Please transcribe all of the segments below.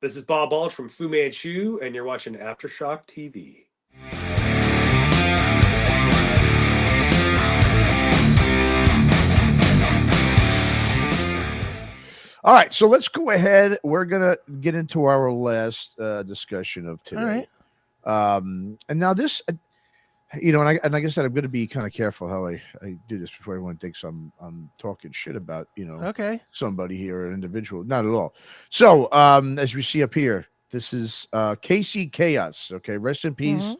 This is Bob Bald from Fu Manchu, and you're watching Aftershock TV. All right, so let's go ahead. We're gonna get into our last discussion of today. All right. And now this, and like I said, I'm going to be kind of careful how I do this before everyone thinks I'm talking shit about Okay. somebody here or an individual. Not at all. So as we see up here, this is KC Chaos. Okay, rest in peace.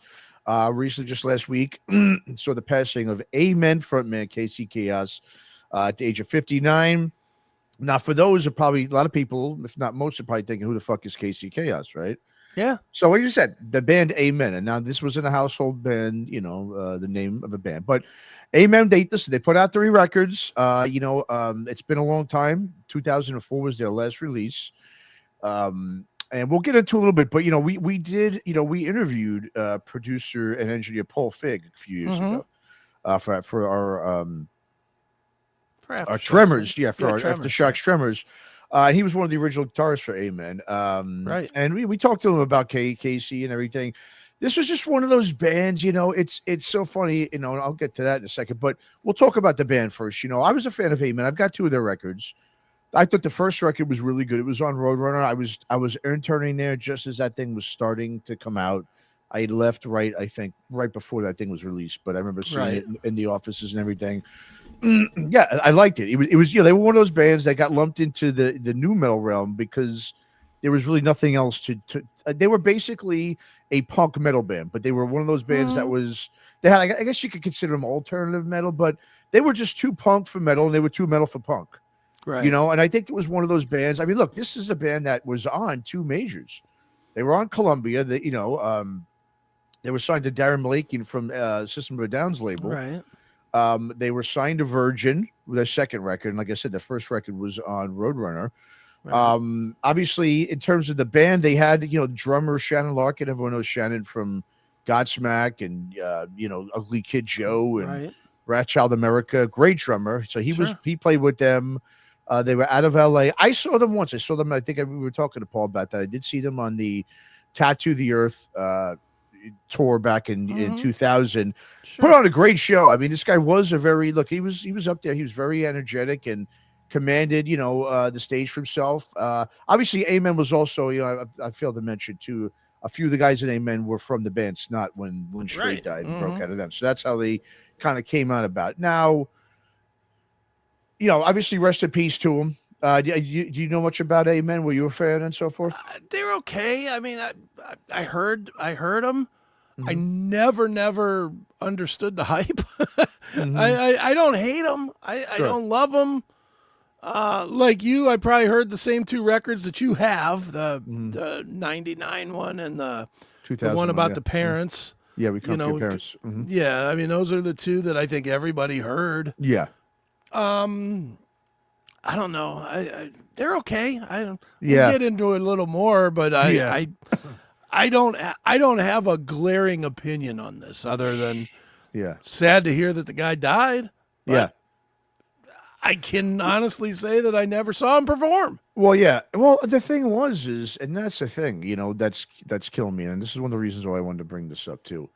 Recently, just last week, saw the passing of Amen frontman KC Chaos at the age of 59. Now, for those, probably a lot of people, if not most, are probably thinking, who the fuck is KC Chaos, right? Yeah. So, like you said, the band Amen, and now this wasn't a household band, the name of a band, but Amen, they put out 3 records. It's been a long time. 2004 was their last release. And we'll get into a little bit, but we interviewed producer and engineer Paul Fig a few years ago for our Tremors, for our Aftershocks Tremors. He was one of the original guitarists for Amen. Right. And we talked to him about Casey and everything. This was just one of those bands, it's so funny, and I'll get to that in a second, but we'll talk about the band first. I was a fan of Amen. I've got 2 of their records. I thought the first record was really good. It was on Roadrunner. I was interning there just as that thing was starting to come out. I had left right before that thing was released, but I remember seeing it in the offices and everything. Yeah, I liked it. It was they were one of those bands that got lumped into the nu metal realm because there was really nothing else to they were basically a punk metal band, but they were one of those bands that was they had I guess you could consider them alternative metal, but they were just too punk for metal and they were too metal for punk. Right. And I think it was one of those bands. I mean, look, this is a band that was on 2 majors. They were on Columbia. They were signed to Darren Malakian from System of a Down's label. Right. They were signed to Virgin with their second record. And like I said, their first record was on Roadrunner. Right. Obviously, in terms of the band, they had, drummer Shannon Larkin. Everyone knows Shannon from Godsmack and, Ugly Kid Joe and Rat Child America. Great drummer. So he played with them. They were out of LA. I saw them once. I saw them. I think we were talking to Paul about that. I did see them on the Tattoo the Earth tour back in 2000. Put on a great show. I mean, this guy was he was up there. He was very energetic and commanded, the stage for himself. Obviously, Amen was also, I failed to mention too, a few of the guys in Amen were from the band Snot when Straight died and broke out of them. So that's how they kind of came out about it. Now, obviously, rest in peace to him. Do you know much about Amen? Were you a fan and so forth? They're okay. I mean, I heard them. I never understood the hype. I don't hate them. I don't love them. Like you, I probably heard the same 2 records that you have, the 99 one and the one about the parents. Yeah, we come from your parents. Yeah, I mean, those are the 2 that I think everybody heard. Yeah. I don't know. They're okay. We'll get into it a little more, but I don't have a glaring opinion on this other than sad to hear that the guy died. Yeah. I can honestly say that I never saw him perform. Well, yeah. Well, the thing was, and that's the thing, that's killing me. And this is one of the reasons why I wanted to bring this up too.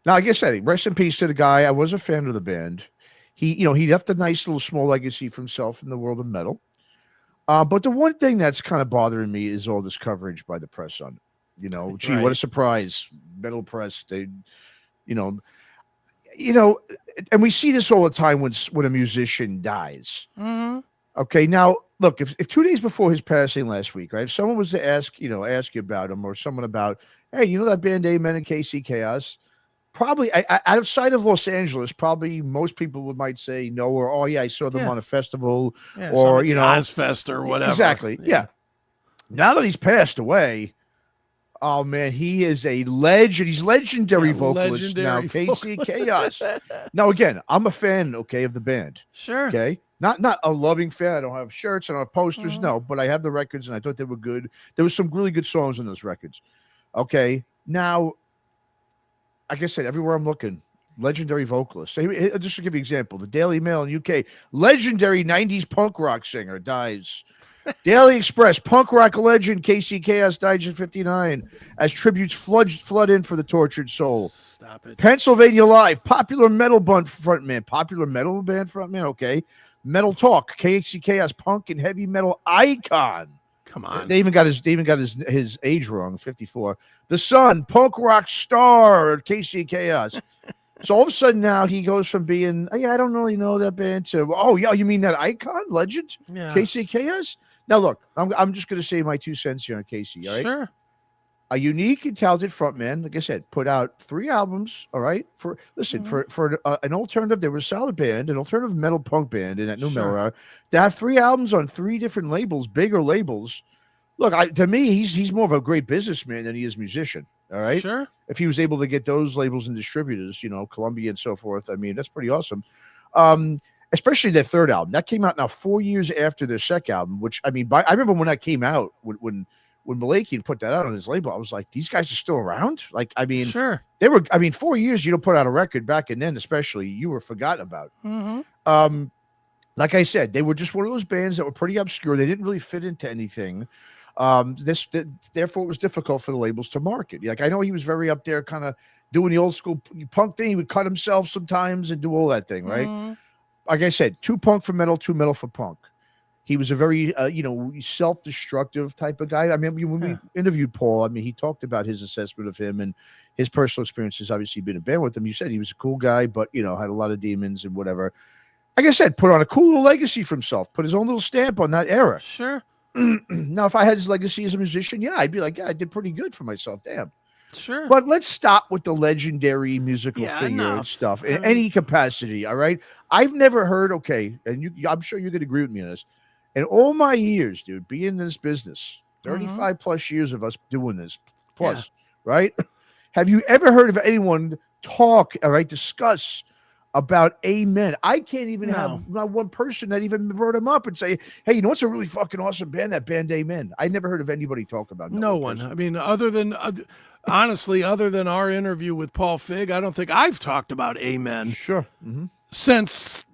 Now, I guess rest in peace to the guy. I was a fan of the band. He left a nice little small legacy for himself in the world of metal. But the one thing that's kind of bothering me is all this coverage by the press on it. What a surprise. Metal press, and we see this all the time when a musician dies. Okay, now look, if 2 days before his passing last week, right, if someone was to ask you about him, or someone about, hey, that band Amen and KC Chaos, probably outside of Los Angeles, probably most people might say no, or oh yeah, I saw them on a festival, or Ozfest or whatever. Exactly. Yeah. Now that he's passed away, oh man, he is a legend. He's legendary vocalist now. KC Chaos. Now again, I'm a fan, of the band. Sure. Okay. Not a loving fan. I don't have shirts. I don't have posters. No, but I have the records, and I thought they were good. There was some really good songs on those records. Okay. Now, like I said, everywhere I'm looking, legendary vocalist. So just to give you an example, the Daily Mail in the UK, legendary 90s punk rock singer dies. Daily Express, punk rock legend Casey Chaos died in 59 as tributes flood in for the tortured soul. Stop it. Pennsylvania Live, popular metal band frontman, okay. Metal Talk, Casey Chaos, punk and heavy metal icon. Come on. They even got his age wrong, 54. The Sun, punk rock star, Casey Chaos. So all of a sudden now he goes from being, I don't really know that band, to, oh yeah, you mean that icon, legend, Casey Chaos? Now look, I'm just going to say my 2 cents here on Casey. All right, sure. A unique and talented frontman, like I said, put out 3 albums. All right, for an alternative, they were a solid band, an alternative metal punk band in that new metal era. To have 3 albums on 3 different labels, bigger labels. Look, to me, he's more of a great businessman than he is musician. All right, sure. If he was able to get those labels and distributors, Columbia and so forth, I mean, that's pretty awesome. Especially their 3rd album that came out now 4 years after their second album, which I remember when that came out when Malakian put that out on his label, I was like, these guys are still around. Like, sure, they were. 4 years you don't put out a record back and then, especially, you were forgotten about. Mm-hmm. Like I said, they were just one of those bands that were pretty obscure. They didn't really fit into anything. Therefore, it was difficult for the labels to market. Like, I know he was very up there, kind of doing the old school punk thing. He would cut himself sometimes and do all that thing, right? Mm-hmm. Like I said, 2 punk for metal, 2 metal for punk. He was a very, self-destructive type of guy. I mean, when we interviewed Paul, he talked about his assessment of him and his personal experiences. Obviously, being in a band with him, you said he was a cool guy, but had a lot of demons and whatever. Like I said, put on a cool little legacy for himself. Put his own little stamp on that era. Sure. Now, if I had his legacy as a musician, I'd be like, I did pretty good for myself. Damn. Sure. But let's stop with the legendary musical figure and stuff in any capacity. All right. I've never heard, and I'm sure you could agree with me on this. In all my years, dude, being in this business, 35 plus years of us doing this, right? Have you ever heard of anyone discuss about Amen? I can't even have not one person that even brought him up and say, hey, you know what's a really fucking awesome band? That band Amen. I never heard of anybody talk about no one. I mean, other than our interview with Paul Fig, I don't think I've talked about Amen. Sure. Since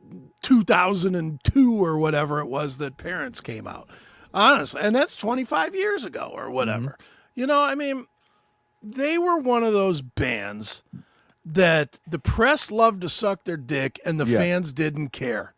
2002 or whatever it was that Parents came out. Honestly, and that's 25 years ago or whatever. They were one of those bands that the press loved to suck their dick and the fans didn't care.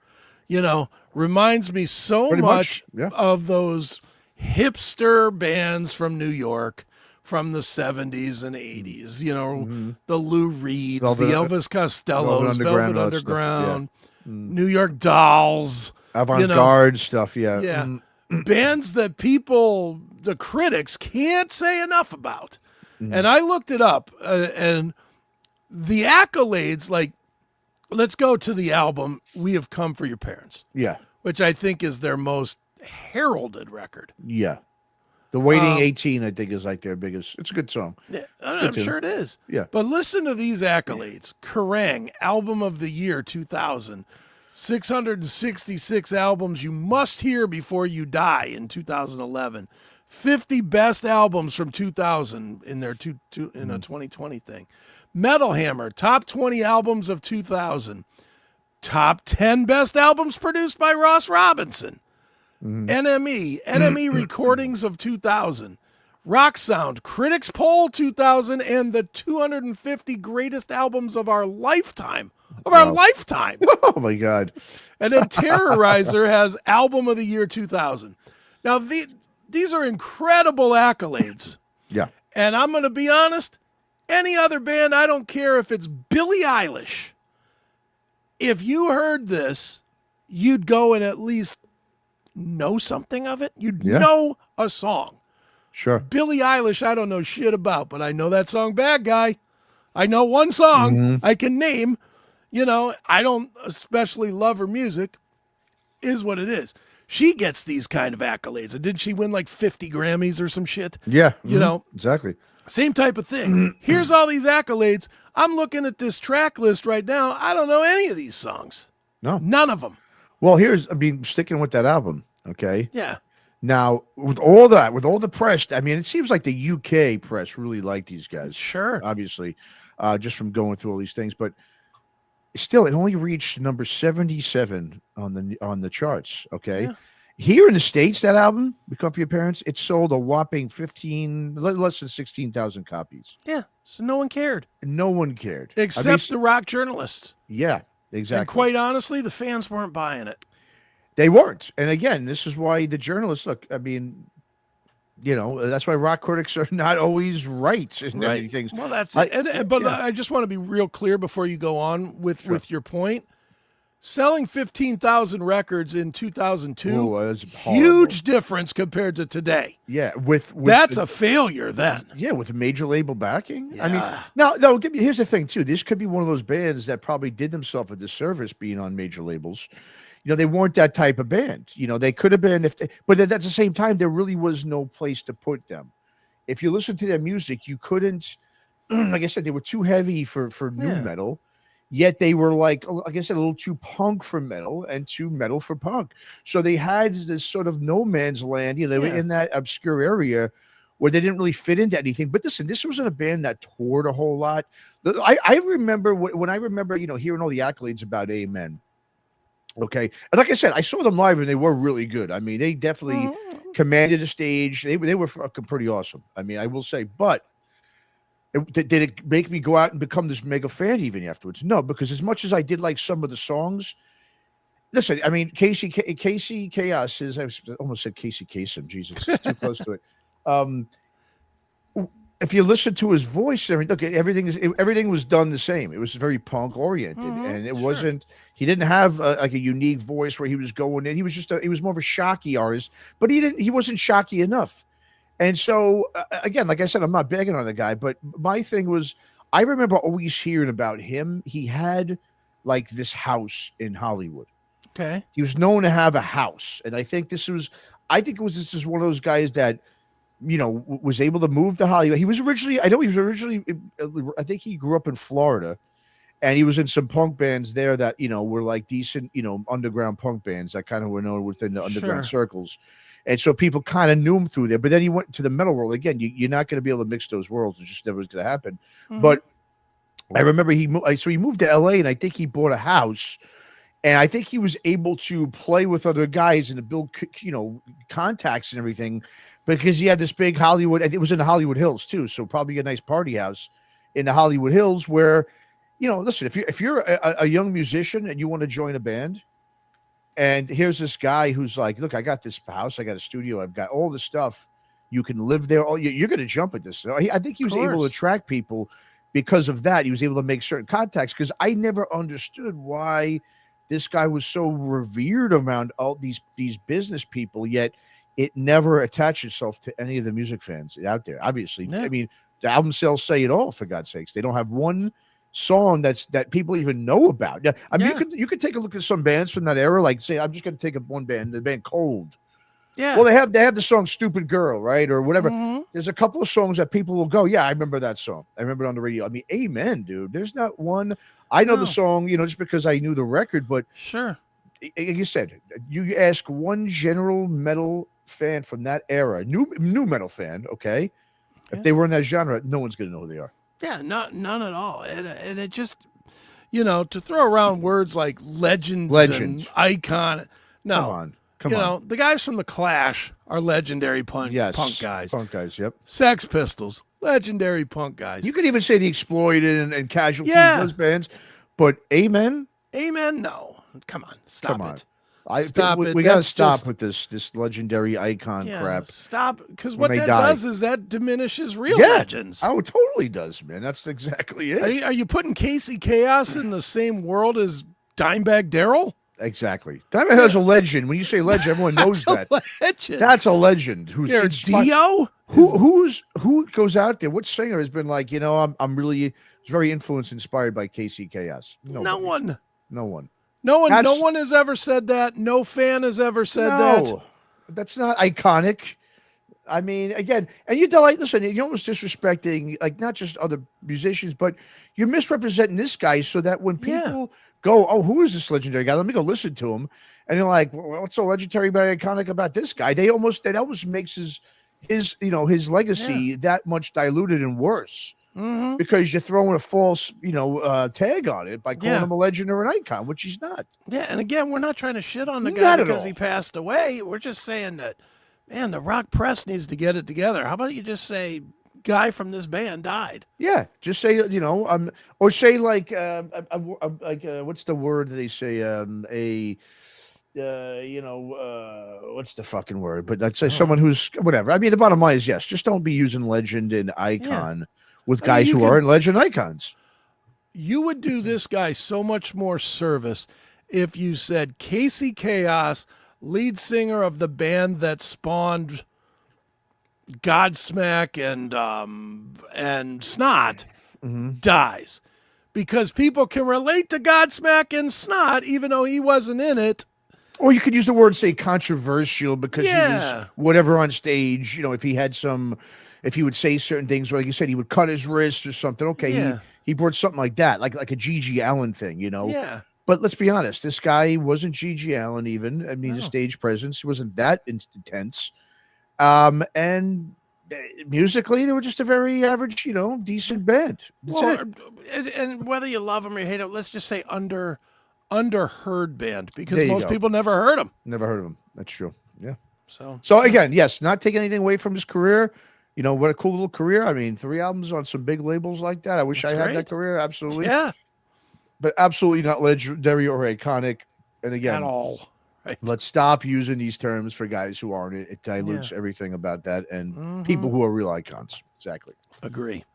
Reminds me so much of those hipster bands from New York from the 70s and 80s, the Lou Reeds, the Elvis Costellos, Velvet Underground, New York Dolls, avant-garde stuff. Bands that the critics can't say enough about. And I looked it up, and the accolades, like, let's go to the album We Have Come for Your Parents, which I think is their most heralded record. The Waiting 18, I think, is like their biggest. It's a good song. I'm sure it is. But listen to these accolades. Kerrang! Album of the Year 2000. 666 albums you must hear before you die in 2011. 50 best albums from 2000 in their 2020 thing. Metal Hammer, top 20 albums of 2000. Top 10 best albums produced by Ross Robinson. NME recordings of 2000. Rock Sound, Critics Poll 2000, and the 250 greatest albums of our lifetime. Lifetime. Oh, my God. And then Terrorizer has Album of the Year 2000. Now, these are incredible accolades. And I'm going to be honest, any other band, I don't care if it's Billie Eilish. If you heard this, you'd go and at least know something of it. You'd know a song. Sure. Billie Eilish, I don't know shit about, but I know that song Bad Guy. I know one song I can name. I don't especially love her music. Is what it is. She gets these kind of accolades. And didn't she win like 50 Grammys or some shit? Yeah. Exactly. Same type of thing. Here's all these accolades. I'm looking at this track list right now. I don't know any of these songs. No. None of them. Well, sticking with that album, okay? Yeah. Now, with all the press, it seems like the UK press really liked these guys. Sure. Obviously, just from going through all these things. But still, it only reached number 77 on the charts, okay? Yeah. Here in the States, that album, Become For Your Parents, it sold a whopping less than 16,000 copies. Yeah. So no one cared. No one cared. Except the rock journalists. Yeah, exactly. And quite honestly, the fans weren't buying it. They weren't. And again, this is why the journalists, look, I mean, that's why rock critics are not always right in many things. Well, that's it. But I just want to be real clear before you go on with your point. Selling 15,000 records in 2002, huge difference compared to today. Yeah, that's a failure then. Yeah, with major label backing. Yeah. I mean, no. Here's the thing too. This could be one of those bands that probably did themselves a disservice being on major labels. They weren't that type of band. They could have been but at the same time, there really was no place to put them. If you listen to their music, you couldn't. Like I said, they were too heavy for new metal. Yet they were like I said, a little too punk for metal and too metal for punk. So they had this sort of no man's land. They were in that obscure area where they didn't really fit into anything. But listen, this wasn't a band that toured a whole lot. I remember when I remember, hearing all the accolades about Amen. Okay. And like I said, I saw them live and they were really good. I mean, they definitely commanded the stage. They were fucking pretty awesome. I mean, I will say, but did it make me go out and become this mega fan even afterwards? No, because as much as I did like some of the songs, listen, I mean, Casey Chaos is, I almost said Casey Kasem. Jesus, it's too close to it. If you listen to his voice, look, everything was done the same. It was very punk oriented, and it wasn't. He didn't have like a unique voice where he was going in. He was he was more of a shocky artist, but he wasn't shocky enough. And so again, like I said, I'm not begging on the guy, but my thing was, I remember always hearing about him. He had like this house in Hollywood. Okay, he was known to have a house, and I think this is one of those guys that, was able to move to Hollywood. I think he grew up in Florida, and he was in some punk bands there that, were like decent, underground punk bands that kind of were known within the underground circles. And so people kind of knew him through there, but then he went to the metal world. Again, you're not going to be able to mix those worlds. It just never was going to happen. But I remember he moved to LA, and I think he bought a house, and I think he was able to play with other guys and to build, contacts and everything, because he had this big Hollywood. It was in the Hollywood Hills too, so probably a nice party house in the Hollywood Hills where, listen, if you're a young musician and you want to join a band, and here's this guy who's like, look, I got this house, I got a studio, I've got all this stuff, you can live there. You're going to jump at this. So I think he was able to attract people because of that. He was able to make certain contacts, because I never understood why this guy was so revered around all these business people, yet it never attached itself to any of the music fans out there. Obviously, I mean, the album sales say it all. For God's sakes, they don't have one song that people even know about. I mean, you could take a look at some bands from that era. Like, say, I'm just going to take up one band, the band Cold. Yeah. Well, they have the song "Stupid Girl," right, or whatever. There's a couple of songs that people will go, yeah, I remember that song. I remember it on the radio. I mean, Amen, dude. There's not one. I know the song, just because I knew the record, but sure. Like you said, you ask one general metal fan from that era, new metal fan, okay, if they were in that genre, no one's going to know who they are. Yeah, none at all. And it just, to throw around words like legend and icon. No, come on. The guys from the Clash are legendary punk guys. Punk guys, yep. Sex Pistols, legendary punk guys. You could even say the Exploited and Casualty, those bands, but Amen, no. Come on, stop it. We got to stop with this legendary icon crap. Stop, because what that does is that diminishes real legends. Oh, it totally does, man. That's exactly it. Are you putting Casey Chaos in the same world as Dimebag Darrell? Exactly. Dimebag is a legend. When you say legend, everyone knows that. Legend. That's a legend. Who's Dio? Who goes out there? What singer has been like, I'm really very influenced, inspired by Casey Chaos? No one. No one has ever said that. No fan has ever said that. That's not iconic. I mean, again, and you're listen, you're almost disrespecting, like, not just other musicians, but you're misrepresenting this guy so that when people go, oh, who is this legendary guy? Let me go listen to him. And you're like, well, what's so legendary but iconic about this guy? That almost makes his legacy that much diluted and worse. because you're throwing a false, tag on it by calling him a legend or an icon, which he's not. Yeah, and again, we're not trying to shit on the guy because he passed away. We're just saying that, man, the rock press needs to get it together. How about you just say, guy from this band died? Yeah, just say, or say like what's the word they say? What's the fucking word? But I'd say someone who's whatever. I mean, the bottom line is yes, just don't be using legend and icon with guys who aren't legend icons. You would do this guy so much more service if you said Casey Chaos, lead singer of the band that spawned Godsmack and Snot, dies. Because people can relate to Godsmack and Snot, even though he wasn't in it. Or you could use the word, say, controversial, because he was whatever on stage. If he would say certain things, like you said, he would cut his wrist or something. Okay, he brought something like that, like a G.G. Allen thing, Yeah. But let's be honest, this guy wasn't G.G. Allen even. I mean, his stage presence wasn't that intense. And musically, they were just a very average, decent band. That's it. And whether you love them or you hate them, let's just say underheard band, because most people never heard them. Never heard of them. That's true. Yeah. So again, yes, not taking anything away from his career. What a cool little career. I mean, 3 albums on some big labels like that. I wish I had that career. Absolutely. Yeah. But absolutely not legendary or iconic. And again, at all. Right. Let's stop using these terms for guys who aren't. It dilutes everything about that and people who are real icons. Exactly. Agree.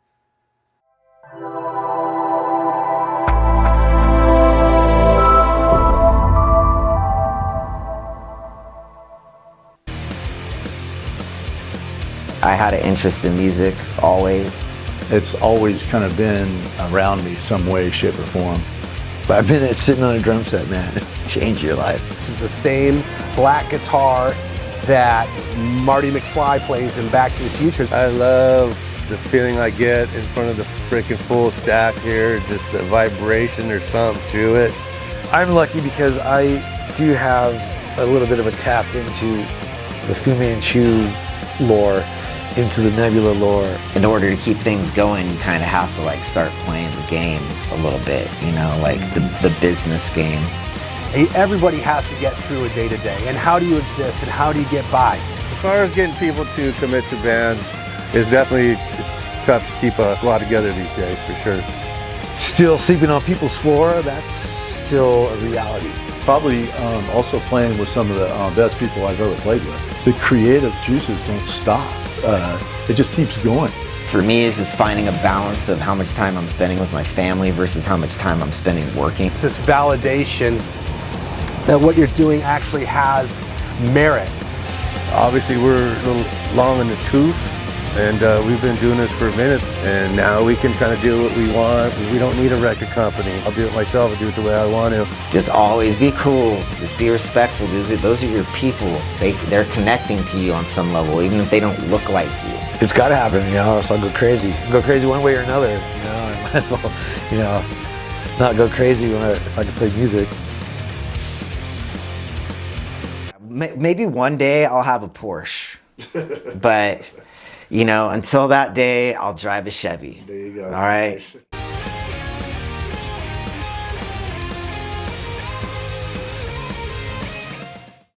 I had an interest in music always. It's always kind of been around me some way, shape, or form. 5 minutes sitting on a drum set, man, change your life. This is the same black guitar that Marty McFly plays in Back to the Future. I love the feeling I get in front of the freaking full stack here, just the vibration or something to it. I'm lucky because I do have a little bit of a tap into the Fu Manchu lore, into the Nebula lore. In order to keep things going, you kind of have to like start playing the game a little bit, like the business game. Everybody has to get through a day-to-day, and how do you exist and how do you get by? As far as getting people to commit to bands, it's tough to keep a lot together these days, for sure. Still sleeping on people's floor, that's still a reality. Probably also playing with some of the best people I've ever played with. The creative juices don't stop. It just keeps going. For me, it's just finding a balance of how much time I'm spending with my family versus how much time I'm spending working. It's this validation that what you're doing actually has merit. Obviously, we're a little long in the tooth, and we've been doing this for a minute, and now we can kind of do what we want. We don't need a record company. I'll do it myself. I'll do it the way I want to. Just always be cool. Just be respectful. Those are your people. They're connecting to you on some level, even if they don't look like you. It's got to happen, or else I'll go crazy. Go crazy one way or another, I might as well, not go crazy if I can play music. Maybe one day I'll have a Porsche, but until that day, I'll drive a Chevy. There you go. All right.